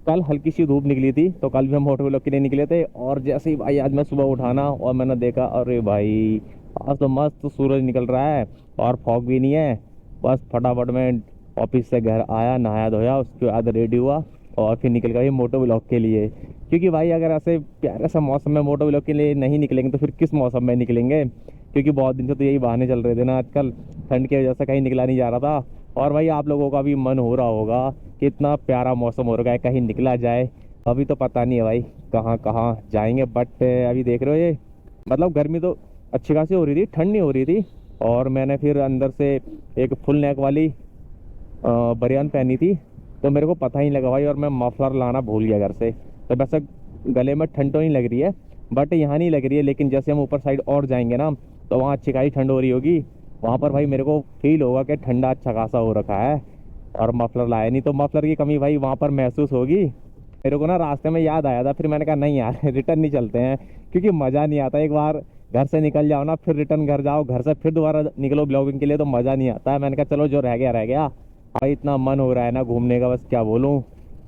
कल हल्की सी धूप निकली थी तो कल भी हम मोटर व्लॉग के लिए निकले थे, और जैसे ही भाई आज मैं सुबह उठाना और मैंने देखा, अरे भाई आज तो मस्त सूरज निकल रहा है और फॉग भी नहीं है। बस फटाफट मैं ऑफिस से घर आया, नहाया धोया, उसके बाद रेडी हुआ और फिर निकल गए मोटो व्लॉग के लिए। क्योंकि भाई अगर ऐसे प्यारे सा मौसम में मोटो व्लॉग के लिए नहीं निकलेंगे तो फिर किस मौसम में निकलेंगे। क्योंकि बहुत दिन से तो यही बहाने चल रहे थे ना, आजकल ठंड की वजह से कहीं निकला नहीं जा रहा था। और भाई आप लोगों का भी मन हो रहा होगा कि इतना प्यारा मौसम हो रहा है, कहीं निकला जाए। अभी तो पता नहीं है भाई कहाँ कहाँ जाएंगे, बट अभी देख रहे हो ये मतलब गर्मी तो अच्छी खासी हो रही थी, ठंड नहीं हो रही थी। और मैंने फिर अंदर से एक फुल नेक वाली बनियान पहनी थी, तो मेरे को पता ही नहीं लगा भाई, और मैं मफलर लाना भूल गया घर से। तो वैसे गले में ठंड तो नहीं लग रही है, बट यहाँ नहीं लग रही है, लेकिन जैसे हम ऊपर साइड और जाएंगे ना तो वहाँ अच्छी खासी ठंड हो रही होगी। वहाँ पर भाई मेरे को फील होगा कि ठंडा अच्छा खासा हो रखा है। और मफलर लाया नहीं, तो मफलर की कमी भाई वहाँ पर महसूस होगी। मेरे को ना रास्ते में याद आया था, फिर मैंने कहा नहीं यार रिटर्न नहीं चलते हैं, क्योंकि मज़ा नहीं आता। एक बार घर से निकल जाओ ना, फिर रिटर्न घर जाओ, घर से फिर दोबारा निकलो ब्लॉगिंग के लिए, तो मज़ा नहीं आता है। मैंने कहा चलो जो रह गया रह गया। भाई इतना मन हो रहा है ना घूमने का, बस क्या बोलूँ।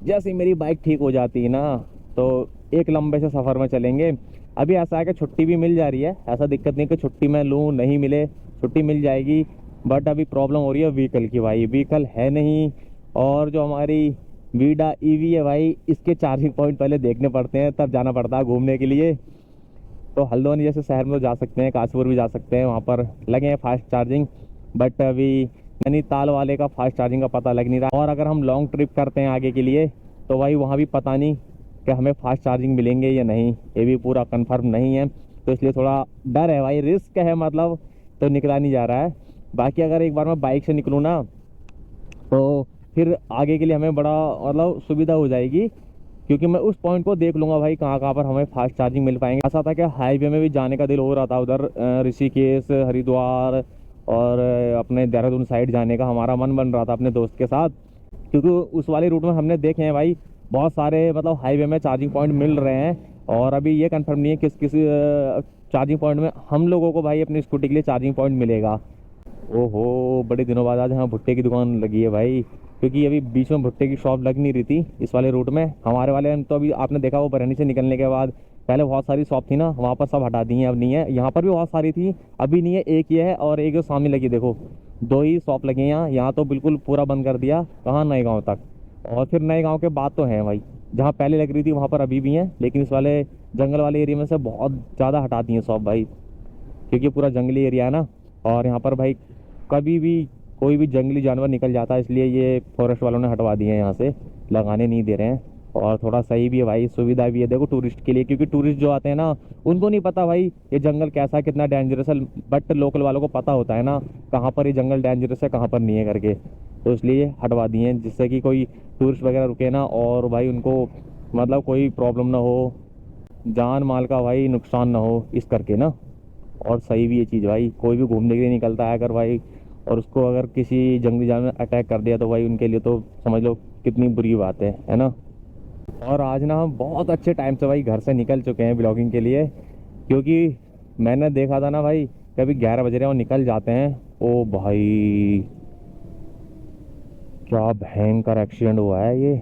जैसे ही मेरी बाइक ठीक हो जाती है ना तो एक लंबे से सफ़र में चलेंगे। अभी ऐसा है कि छुट्टी भी मिल जा रही है, ऐसा दिक्कत नहीं कि छुट्टी मैं लूँ नहीं मिले, छुट्टी मिल जाएगी। बट अभी प्रॉब्लम हो रही है व्हीकल की, भाई व्हीकल है नहीं। और जो हमारी वीडा ईवी है भाई, इसके चार्जिंग पॉइंट पहले देखने पड़ते हैं, तब जाना पड़ता है घूमने के लिए। तो हल्द्वानी जैसे शहर में तो जा सकते हैं, काशीपुर भी जा सकते हैं, वहाँ पर लगे हैं फास्ट चार्जिंग। बट अभी नैनीताल वाले का फास्ट चार्जिंग का पता लग नहीं रहा। और अगर हम लॉन्ग ट्रिप करते हैं आगे के लिए तो भाई वहाँ भी पता नहीं कि हमें फास्ट चार्जिंग मिलेंगे या नहीं, ये भी पूरा कंफर्म नहीं है। तो इसलिए थोड़ा डर है भाई, रिस्क है मतलब, तो निकला नहीं जा रहा है। बाकी अगर एक बार मैं बाइक से निकलूँ ना तो फिर आगे के लिए हमें बड़ा मतलब सुविधा हो जाएगी, क्योंकि मैं उस पॉइंट को देख लूंगा भाई कहाँ कहाँ पर हमें फास्ट चार्जिंग मिल पाएंगे। ऐसा था कि हाईवे में भी जाने का दिल हो रहा था, उधर ऋषिकेश, हरिद्वार और अपने देहरादून साइड जाने का हमारा मन बन रहा था अपने दोस्त के साथ। क्योंकि उस वाले रूट में हमने देखे हैं भाई बहुत सारे मतलब हाईवे में चार्जिंग पॉइंट मिल रहे हैं। और अभी ये कंफर्म नहीं है किस किस चार्जिंग पॉइंट में हम लोगों को भाई अपनी स्कूटी के लिए चार्जिंग पॉइंट मिलेगा। ओहो बड़े दिनों बाद आज यहाँ भुट्टे की दुकान लगी है भाई, क्योंकि अभी बीच में भुट्टे की शॉप लग नहीं रही थी इस वाले रूट में। हमारे वाले में तो अभी आपने देखा वो बरहनी से निकलने के बाद पहले बहुत सारी शॉप थी ना, वहाँ पर सब हटा दी हैं, अब नहीं है। यहाँ पर भी बहुत सारी थी, अभी नहीं है, एक ये है और एक जो सामने लगी देखो, दो ही शॉप लगी हैं यहाँ। यहाँ तो बिल्कुल पूरा बंद कर दिया, कहाँ नए गाँव तक। और फिर नए गाँव के बाद तो हैं भाई, जहाँ पहले लग रही थी वहाँ पर अभी भी हैं, लेकिन इस वाले जंगल वाले एरिया में से बहुत ज़्यादा हटा दी हैं शॉप भाई, क्योंकि पूरा जंगली एरिया है ना। और यहाँ पर भाई कभी भी कोई भी जंगली जानवर निकल जाता है, इसलिए ये फॉरेस्ट वालों ने हटवा दिए हैं, यहाँ से लगाने नहीं दे रहे हैं। और थोड़ा सही भी है भाई, सुविधा भी है देखो टूरिस्ट के लिए, क्योंकि टूरिस्ट जो आते हैं ना उनको नहीं पता भाई ये जंगल कैसा है, कितना डेंजरस है। बट लोकल वालों को पता होता है ना कहाँ पर ये जंगल डेंजरस है कहाँ पर नहीं है करके, तो इसलिए हटवा दिए हैं, जिससे कि कोई टूरिस्ट वगैरह रुके ना और भाई उनको मतलब कोई प्रॉब्लम ना हो, जान माल का भाई नुकसान ना हो इस करके ना। और सही भी ये चीज़ भाई, कोई भी घूमने के लिए निकलता है अगर भाई और उसको अगर किसी जंगली जानवर अटैक कर दिया तो भाई उनके लिए तो समझ लो कितनी बुरी बात है ना। और आज ना हम बहुत अच्छे टाइम से भाई घर से निकल चुके हैं ब्लॉगिंग के लिए, क्योंकि मैंने देखा था ना भाई कभी 11 बज रहे हैं और निकल जाते हैं। ओ भाई क्या भयंकर एक्सीडेंट हुआ है ये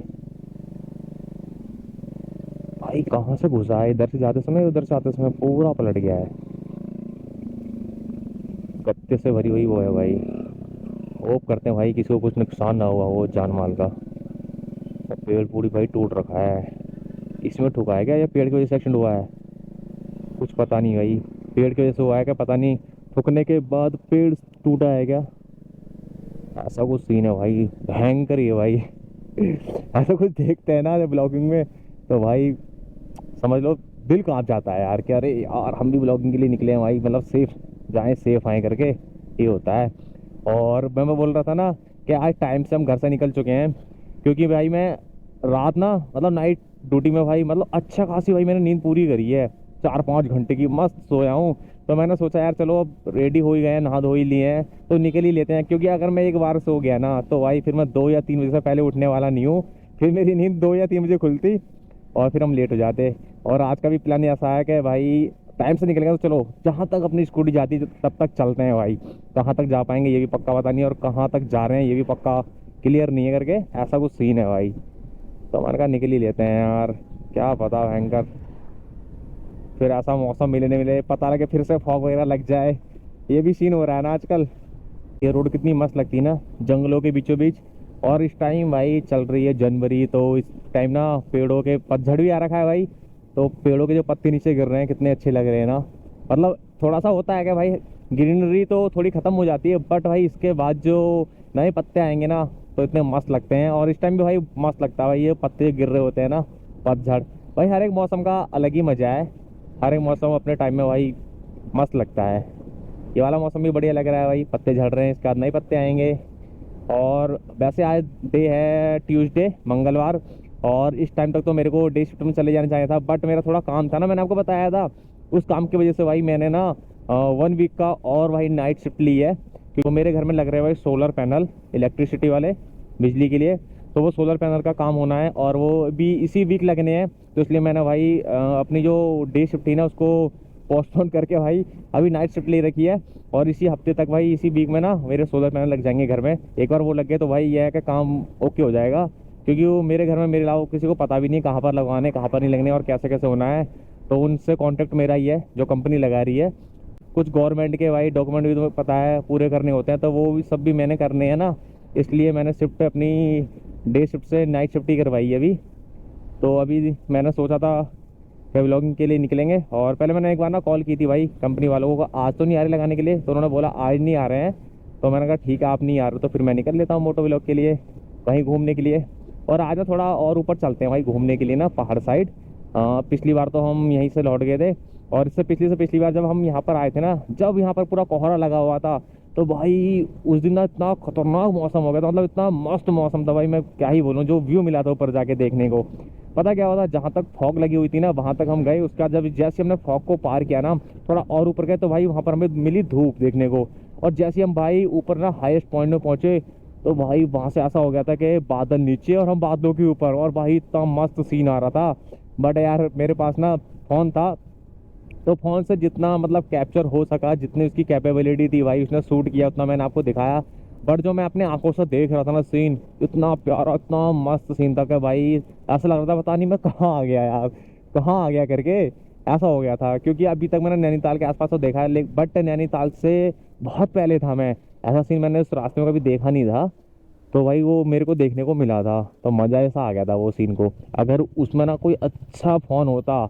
भाई, कहाँ से घुसा है, इधर से जाते समय उधर से आते समय पूरा पलट गया है। गत्ते से भरी हुई वो है भाई, होप करते हैं भाई किसी को कुछ नुकसान ना हुआ वो जान माल का। और पेड़ पूरी भाई टूट रखा है, इसमें ठुका है क्या या पेड़ की वजह से एक्सीडेंट हुआ है, कुछ पता नहीं भाई। पेड़ की वजह से हुआ है क्या पता नहीं, ठुकने के बाद पेड़ टूटा है क्या, ऐसा कुछ सीन है भाई, भयंकर ही है भाई ऐसा कुछ देखते हैं ना ब्लॉगिंग में तो भाई समझ लो दिल कांप जाता है यार कि अरे यार हम भी ब्लॉगिंग के लिए निकले हैं भाई, मतलब सेफ जाएं सेफ आए करके ये होता है। और मैं बोल रहा था ना कि आज टाइम से हम घर से निकल चुके हैं, क्योंकि भाई मैं रात ना मतलब नाइट ड्यूटी में भाई मतलब अच्छा खासी भाई मैंने नींद पूरी करी है, 4-5 घंटे की मस्त सोया हूँ। तो मैंने सोचा यार चलो अब रेडी हो ही गए हैं, नहा धो ही लिए हैं तो निकल ही लेते हैं, क्योंकि अगर मैं एक बार सो गया ना तो भाई फिर मैं 2 या 3 बजे से पहले उठने वाला नहीं हूँ। फिर मेरी नींद 2 या 3 बजे खुलती और फिर हम लेट हो जाते। और आज का भी प्लान ऐसा है कि भाई टाइम से निकलेंगे तो चलो जहाँ तक अपनी स्कूटी जाती है तब तक चलते हैं भाई, कहाँ तक जा पाएंगे ये भी पक्का पता नहीं, और कहाँ तक जा रहे हैं ये भी पक्का क्लियर नहीं है करके, ऐसा कुछ सीन है भाई। तो मैंने कहा निकल ही लेते हैं यार, क्या पता भयंकर फिर ऐसा मौसम मिले नहीं मिले, पता लगे फिर से फॉग वगैरह लग जाए। ये भी सीन हो रहा है ना आजकल। ये रोड कितनी मस्त लगती है ना, जंगलों के बीचों बीच। और इस टाइम भाई चल रही है जनवरी, तो इस टाइम ना पेड़ों के पतझड़ भी आ रखा है भाई। तो पेड़ों के जो पत्ते नीचे गिर रहे हैं कितने अच्छे लग रहे हैं ना। मतलब थोड़ा सा होता है कि भाई ग्रीनरी तो थोड़ी खत्म हो जाती है, बट भाई इसके बाद जो नए पत्ते आएंगे ना तो इतने मस्त लगते हैं। और इस टाइम भी भाई मस्त लगता है भाई, ये पत्ते गिर रहे होते हैं ना, पतझड़। भाई हर एक मौसम का अलग ही मजा है, हर एक मौसम अपने टाइम में भाई मस्त लगता है। ये वाला मौसम भी बढ़िया लग रहा है भाई, पत्ते झड़ रहे हैं, इसके बाद नए पत्ते आएंगे। और वैसे आज डे है ट्यूसडे, मंगलवार। और इस टाइम तक तो मेरे को डे शिफ्ट में चले जाना चाहिए था, बट मेरा थोड़ा काम था ना, मैंने आपको बताया था। उस काम की वजह से भाई मैंने ना 1 वीक का और भाई नाइट शिफ्ट ली है, क्योंकि मेरे घर में लग रहे हैं भाई सोलर पैनल, इलेक्ट्रिसिटी वाले, बिजली के लिए। तो वो सोलर पैनल का काम होना है और वो भी इसी वीक लगने हैं। तो इसलिए मैंने भाई अपनी जो डे शिफ्ट थी ना उसको पोस्टपोन करके भाई अभी नाइट शिफ्ट ले रखी है। और इसी हफ्ते तक भाई, इसी वीक में ना मेरे सोलर पैनल लग जाएंगे घर में। एक बार वो लग गए तो भाई यह है कि काम ओके हो जाएगा, क्योंकि वो मेरे घर में मेरे अलावा किसी को पता भी नहीं कहाँ पर लगवाने, कहाँ पर नहीं लगने और कैसे कैसे होना है। तो उनसे कॉन्टेक्ट मेरा ही है, जो कंपनी लगा रही है। कुछ गवर्नमेंट के भाई डॉक्यूमेंट भी तुम्हें पता है पूरे करने होते हैं, तो वो भी सब भी मैंने करने हैं ना। इसलिए मैंने शिफ्ट अपनी डे शिफ्ट से नाइट शिफ्ट ही करवाई है अभी। तो अभी मैंने सोचा था कि व्लॉगिंग के लिए निकलेंगे। और पहले मैंने एक बार ना कॉल की थी भाई कंपनी वालों को, आज तो नहीं आ रहे लगाने के लिए। तो उन्होंने बोला आज नहीं आ रहे हैं। तो मैंने कहा ठीक है आप नहीं आ रहे तो फिर मैं निकल लेता हूँ मोटो व्लॉग के लिए, कहीं घूमने के लिए। और आज ना थोड़ा और ऊपर चलते हैं भाई घूमने के लिए ना, पहाड़ साइड। पिछली बार तो हम यहीं से लौट गए थे, और इससे पिछली बार जब हम यहाँ पर आए थे ना, जब यहाँ पर पूरा कोहरा लगा हुआ था, तो भाई उस दिन ना इतना खतरनाक मौसम हो गया था, मतलब इतना मस्त मौसम था भाई, मैं क्या ही बोलूँ। जो व्यू मिला था ऊपर जाके देखने को, पता क्या हुआ था, जहाँ तक फॉग लगी हुई थी ना वहाँ तक हम गए। उसके बाद जब जैसे हमने फॉग को पार किया ना, थोड़ा और ऊपर गए, तो भाई वहाँ पर हमें मिली धूप देखने को। और जैसे हम भाई ऊपर ना हाईएस्ट पॉइंट में पहुंचे, तो भाई वहाँ से ऐसा हो गया था कि बादल नीचे और हम बादलों के ऊपर, और भाई इतना मस्त सीन आ रहा था। बट यार मेरे पास ना फ़ोन था, तो फ़ोन से जितना मतलब कैप्चर हो सका, जितनी उसकी कैपेबिलिटी थी भाई उसने शूट किया, उतना मैंने आपको दिखाया। बट जो मैं अपने आंखों से देख रहा था ना सीन, इतना प्यारा इतना मस्त सीन था कि भाई ऐसा लग रहा था पता नहीं मैं कहाँ आ गया यार, कहाँ आ गया करके ऐसा हो गया था। क्योंकि अभी तक मैंने नैनीताल के आसपास तो देखा है, लेकिन बट नैनीताल से बहुत पहले था मैं, ऐसा सीन मैंने उस रास्ते में कभी देखा नहीं था। तो भाई वो मेरे को देखने को मिला था, तो मज़ा ऐसा आ गया था वो सीन को। अगर उसमें ना कोई अच्छा फ़ोन होता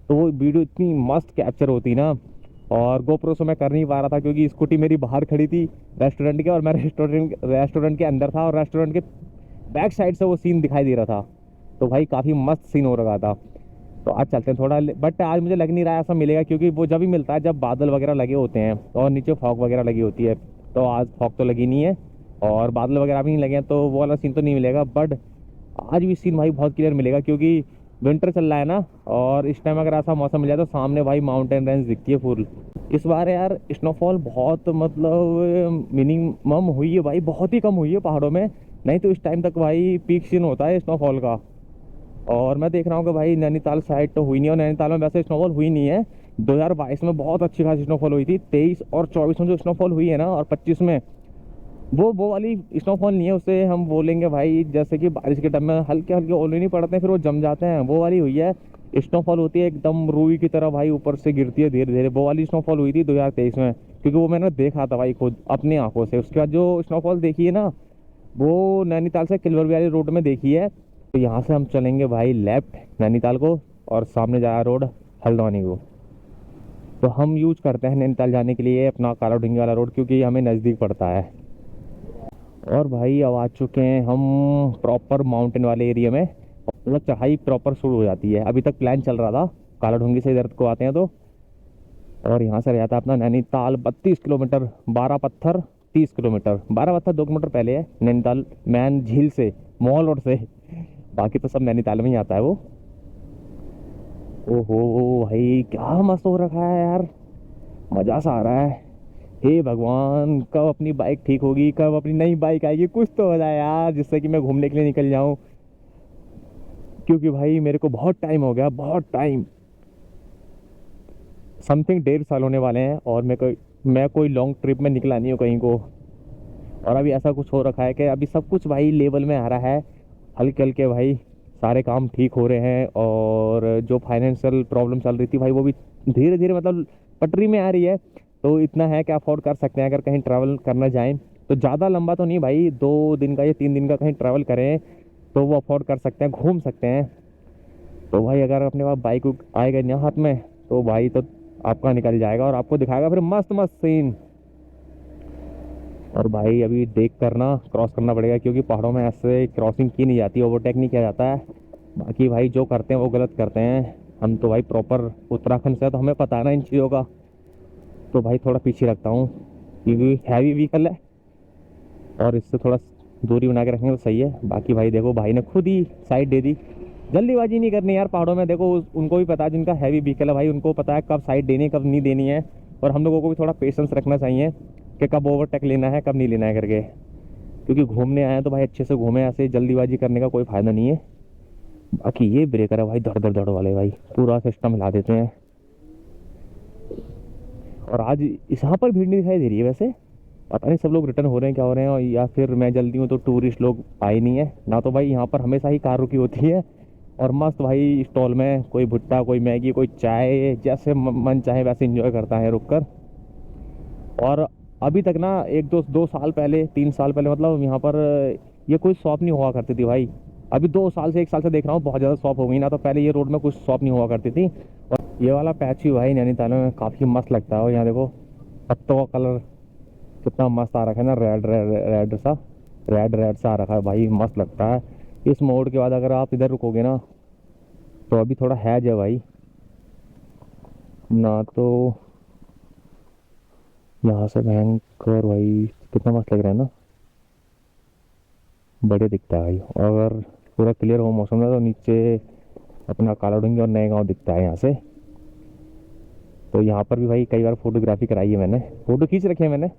तो वो वीडियो इतनी मस्त कैप्चर होती ना। और गोप्रो से मैं कर नहीं पा रहा था, क्योंकि स्कूटी मेरी बाहर खड़ी थी रेस्टोरेंट के, और मैं रेस्टोरेंट के अंदर था, और रेस्टोरेंट के बैक साइड से वो सीन दिखाई दे रहा था। तो भाई काफ़ी मस्त सीन हो रहा था। तो आज चलते हैं थोड़ा, बट आज मुझे लग नहीं रहा है ऐसा मिलेगा, क्योंकि वो जब भी मिलता है जब बादल वगैरह लगे होते हैं और नीचे फॉग वगैरह लगी होती है। तो आज फॉग तो लगी नहीं है और बादल वगैरह भी नहीं लगे हैं, तो वो वाला सीन तो नहीं मिलेगा। बट आज भी सीन भाई बहुत क्लियर मिलेगा, क्योंकि विंटर चल रहा है ना। और इस टाइम अगर ऐसा मौसम मिल जाए तो सामने भाई माउंटेन रेंज दिखती है फुल। इस बार यार स्नोफॉल बहुत मतलब मिनिमम हुई है भाई, बहुत ही कम हुई है पहाड़ों में। नहीं तो इस टाइम तक भाई पीक सीन होता है स्नोफॉल का। और मैं देख रहा हूँ कि भाई नैनीताल साइड तो हुई नहीं, और नैनीताल में वैसे स्नोफॉल हुई नहीं है। 2022 में बहुत अच्छी खासी स्नोफॉल हुई थी, 23 और 24 में जो स्नोफॉल हुई है ना, और 25 में वो वाली स्नोफॉल नहीं है। उसे हम बोलेंगे भाई जैसे कि बारिश के टाइम में हल्के हल्के ओले नहीं पड़ते हैं फिर वो जम जाते हैं, वो वाली हुई है। स्नोफॉल होती है एकदम रुई की तरह भाई, ऊपर से गिरती है धीरे धीरे, वो वाली स्नोफॉल हुई थी 2023 में, क्योंकि वो मैंने देखा था भाई खुद अपनी आंखों से। उसके बाद जो स्नोफॉल देखी है ना, वो नैनीताल से किलवर वैली रोड में देखी है। तो यहाँ से हम चलेंगे भाई लेफ्ट नैनीताल को, और सामने जाया रोड हल्द्वानी को। तो हम यूज करते हैं नैनीताल जाने के लिए अपना काला ढूंगी वाला रोड, क्योंकि हमें नज़दीक पड़ता है। और भाई अब आ चुके हैं हम प्रॉपर माउंटेन वाले एरिया में, मतलब चढ़ाई प्रॉपर शुरू हो जाती है। अभी तक प्लान चल रहा था काला ढूंगी से इधर को आते हैं तो, और यहाँ से रहता है अपना नैनीताल 32 किलोमीटर, 12 पत्थर 30 किलोमीटर। 12 पत्थर 2 किलोमीटर पहले है नैनीताल मैन झील से, मॉल रोड से। बाकी तो सब नैनीताल में ही आता है वो। ओहो भाई क्या मस्त हो रखा है यार, मज़ा सा आ रहा है। हे भगवान कब अपनी बाइक ठीक होगी, कब अपनी नई बाइक आएगी, कुछ तो हो जाए यार जिससे कि मैं घूमने के लिए निकल जाऊं। क्योंकि भाई मेरे को बहुत टाइम हो गया, बहुत टाइम, समथिंग 1.5 साल होने वाले हैं, और मैं कोई लॉन्ग ट्रिप में निकला नहीं हूँ कहीं को। और अभी ऐसा कुछ हो रखा है कि अभी सब कुछ भाई लेवल में आ रहा है, हल्के हल्के भाई सारे काम ठीक हो रहे हैं, और जो फाइनेंशियल प्रॉब्लम चल रही थी भाई वो भी धीरे धीरे मतलब पटरी में आ रही है। तो इतना है कि अफोर्ड कर सकते हैं, अगर कहीं ट्रैवल करना चाहें तो ज़्यादा लंबा तो नहीं भाई, 2 दिन का या 3 दिन का कहीं ट्रैवल करें तो वो अफोर्ड कर सकते हैं, घूम सकते हैं। तो भाई अगर अपने पास बाइक आएगा ना हाथ में, तो भाई तो आपका निकल जाएगा और आपको दिखाएगा फिर मस्त मस्त सीन। और भाई अभी देख कर ना क्रॉस करना पड़ेगा, क्योंकि पहाड़ों में ऐसे क्रॉसिंग की नहीं जाती, ओवरटेक नहीं किया जाता है। बाकी भाई जो करते हैं वो गलत करते हैं। हम तो भाई प्रॉपर उत्तराखंड से हैं, तो हमें पता है ना इन चीज़ों का। तो भाई थोड़ा पीछे रखता हूँ, क्योंकि हैवी व्हीकल है और इससे थोड़ा दूरी बना के रखेंगे तो सही है। बाकी भाई देखो भाई ने खुद ही साइड दे दी। जल्दीबाजी नहीं करनी यार पहाड़ों में, देखो उनको भी पता है, जिनका हैवी व्हीकल है भाई उनको पता है कब साइड देनी है कब नहीं देनी है। और हम लोगों को भी थोड़ा पेशेंस रखना चाहिए कि कब ओवरटेक लेना है कब नहीं लेना है करके, क्योंकि घूमने आए हैं तो भाई अच्छे से घूमे, ऐसे जल्दीबाजी करने का कोई फायदा नहीं है। बाकी ये ब्रेकर है भाई धड़ धड़ धड़ वाले, भाई पूरा सिस्टम हिला देते हैं। और आज इस यहाँ पर भीड़ नहीं दिखाई दे रही है वैसे, पता नहीं सब लोग रिटर्न हो रहे हैं क्या हो रहे हैं, और या फिर मैं जल्दी हूँ तो टूरिस्ट लोग आए नहीं है ना। तो भाई यहाँ पर हमेशा ही कार रुकी होती है, और मस्त भाई स्टॉल में कोई भुट्टा कोई मैगी कोई चाय, जैसे मन चाहे वैसे एंजॉय करता है रुक कर। और अभी तक ना एक दो 2 साल पहले 3 साल पहले मतलब यहाँ पर ये कोई शॉप नहीं हुआ करती थी भाई। अभी 2 साल से 1 साल से देख रहा हूँ बहुत ज़्यादा शॉप हो गई ना। तो पहले ये रोड में कुछ शॉप नहीं हुआ करती थी। और ये वाला पैच भी भाई नैनीताल में काफ़ी मस्त लगता है। और यहाँ देखो पत्तों का कलर कितना मस्त आ रखा है ना, रेड रेड रेड सा, रेड रेड सा आ रखा है भाई, मस्त लगता है। इस मोड़ के बाद अगर आप इधर रुकोगे ना तो अभी थोड़ा हैज है भाई ना, तो यहाँ से भयंकर भाई कितना मस्त लग रहा है ना, बढ़िया दिखता है भाई। और अगर पूरा क्लियर हो मौसम में तो नीचे अपना काला डूंगी और नए गांव दिखता है यहाँ से। तो यहाँ पर भी भाई कई बार फोटोग्राफी कराई है मैंने, फोटो खींच रखे हैं मैंने,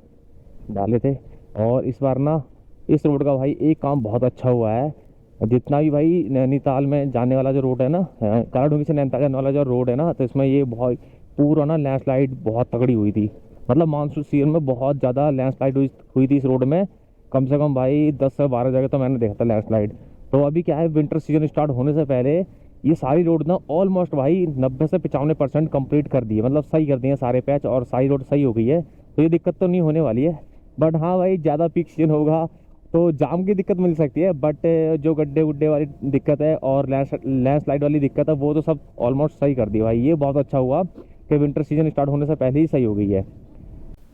डाले थे। और इस बार ना इस रोड का भाई एक काम बहुत अच्छा हुआ है। जितना भी भाई नैनीताल में जाने वाला जो रोड है ना, काला डूंगी से नैनीताल जाने वाला जो रोड है ना, तो इसमें ये बहुत पूरा ना लैंडस्लाइड बहुत तगड़ी हुई थी। मतलब मानसून सीजन में बहुत ज़्यादा लैंडस्लाइड हुई थी इस रोड में। कम से कम भाई 10 से 12 जगह तो मैंने देखा था लैंडस्लाइड। तो अभी क्या है, विंटर सीजन स्टार्ट होने से पहले ये सारी रोड ना ऑलमोस्ट भाई 90 से 95% कंप्लीट कर दी है, मतलब सही कर दिए हैं सारे पैच, और सारी रोड सही हो गई है। तो ये दिक्कत तो नहीं होने वाली है। बट हाँ भाई ज़्यादा पीक सीजन होगा तो जाम की दिक्कत मिल सकती है। बट जो गड्ढे गुड्ढे वाली दिक्कत है और लैंडस्लाइड वाली दिक्कत है वो तो सब ऑलमोस्ट सही कर दी भाई। ये बहुत अच्छा हुआ कि विंटर सीजन स्टार्ट होने से पहले ही सही हो गई है।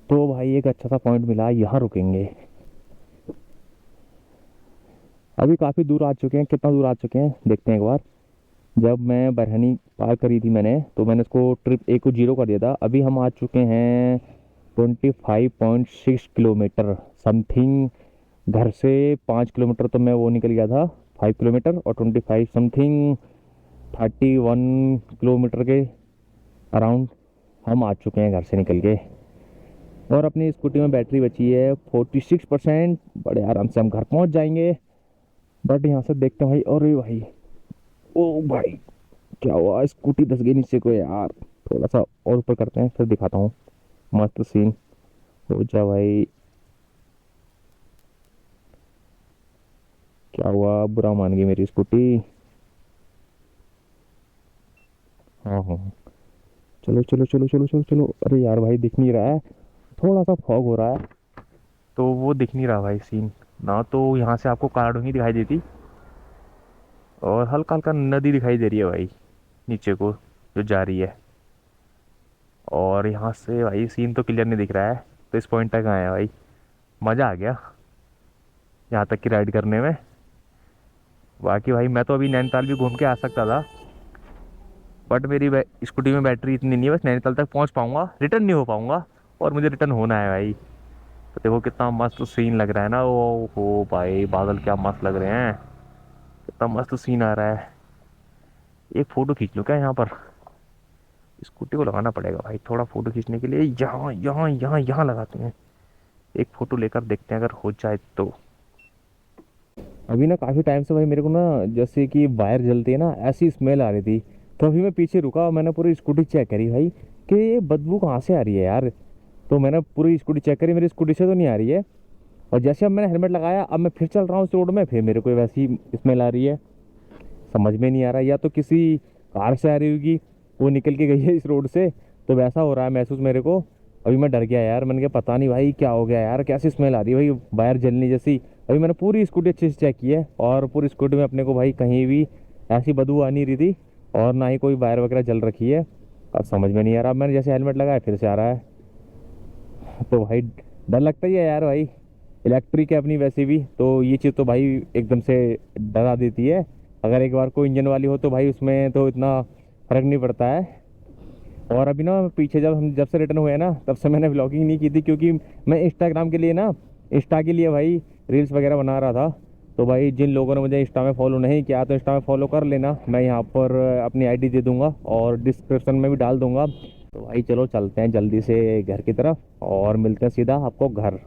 तो भाई एक अच्छा सा पॉइंट मिला, यहाँ रुकेंगे। अभी काफ़ी दूर आ चुके हैं, कितना दूर आ चुके हैं देखते हैं एक बार। जब मैं बरहनी पार करी थी मैंने, तो मैंने इसको ट्रिप ए को 0 कर दिया था। अभी हम आ चुके हैं 25.6 किलोमीटर समथिंग। घर से 5 किलोमीटर तो मैं वो निकल गया था, 5 किलोमीटर, और 25 समथिंग 31 किलोमीटर के अराउंड हम आ चुके हैं घर से निकल के। और अपनी स्कूटी में बैटरी बची है 46%, बड़े आराम से हम घर पहुंच जाएंगे। बट यहाँ से देखते हैं भाई, और भाई ओ भाई क्या हुआ, स्कूटी धस गई नीचे को यार। थोड़ा सा और ऊपर करते हैं फिर दिखाता हूँ मस्त सीन। हो जा भाई, क्या हुआ, बुरा मान गई मेरी स्कूटी। हाँ हाँ हाँ। चलो चलो चलो चलो चलो चलो। अरे यार भाई दिख नहीं रहा है, थोड़ा सा फॉग हो रहा है तो वो दिख नहीं रहा भाई सीन ना। तो यहाँ से आपको कालाडूंगी दिखाई देती, और हल्का हल्का नदी दिखाई दे रही है भाई नीचे को जो जा रही है। और यहाँ से भाई सीन तो क्लियर नहीं दिख रहा है। तो इस पॉइंट तक आए हैं भाई, मज़ा आ गया यहाँ तक की राइड करने में। बाकी भाई मैं तो अभी नैनीताल भी घूम के आ सकता था, बट मेरी स्कूटी में बैटरी इतनी नहीं है, बस नैनीताल तक पहुँच पाऊँगा, रिटर्न नहीं हो पाऊँगा। और मुझे रिटर्न होना है भाई। तो देखो कितना मस्त सीन लग रहा है ना, वो हो भाई बादल क्या मस्त लग रहे हैं, कितना मस्त सीन आ रहा है। एक फ़ोटो खींच लूँ क्या यहाँ पर, स्कूटी को लगाना पड़ेगा भाई थोड़ा फ़ोटो खींचने के लिए। यहाँ यहाँ यहाँ यहाँ लगाते हैं, एक फ़ोटो लेकर देखते हैं अगर हो जाए तो। अभी ना काफ़ी टाइम से भाई मेरे को ना जैसे कि वायर जलती है ना ऐसी स्मेल आ रही थी। तो अभी मैं पीछे रुका, मैंने पूरी स्कूटी चेक करी भाई कि ये बदबू कहाँ से आ रही है यार। तो मैंने पूरी स्कूटी चेक करी, मेरी स्कूटी से तो नहीं आ रही है। और जैसे अब मैंने हेलमेट लगाया, अब मैं फिर चल रहा हूँ उस रोड में, फिर मेरे को वैसी स्मेल आ रही है। समझ में नहीं आ रहा, या तो किसी कार से आ रही होगी, वो निकल के गई है इस रोड से, तो वैसा हो रहा है महसूस मेरे को। अभी मैं डर गया यार, मैंने कहा पता नहीं भाई क्या हो गया यार, कैसी स्मेल आ रही है भाई, वायर जलनी जैसी। अभी मैंने पूरी स्कूटी अच्छे से चेक की है, और पूरी स्कूटी में अपने को भाई कहीं भी ऐसी बदबू आ नहीं रही थी, और ना ही कोई वायर वगैरह जल रखी है। अब समझ में नहीं आ रहा, अब मैंने जैसे हेलमेट लगाया फिर से आ रहा है। तो भाई डर लगता ही है यार भाई, इलेक्ट्रिक है अपनी वैसे भी, तो ये चीज़ तो भाई एकदम से डरा देती है। अगर एक बार कोई इंजन वाली हो तो भाई उसमें तो इतना फर्क नहीं पड़ता है। और अभी ना पीछे जब से रिटर्न हुए हैं ना, तब से मैंने व्लॉगिंग नहीं की थी, क्योंकि मैं इंस्टाग्राम के लिए ना, इंस्टा के लिए भाई रील्स वगैरह बना रहा था। तो भाई जिन लोगों ने मुझे इंस्टा में फॉलो नहीं किया तो इंस्टा में फॉलो कर लेना, मैं यहाँ पर अपनी आईडी दे दूंगा और डिस्क्रिप्शन में भी डाल दूंगा। तो भाई चलो चलते हैं जल्दी से घर की तरफ, और मिलते हैं सीधा आपको घर।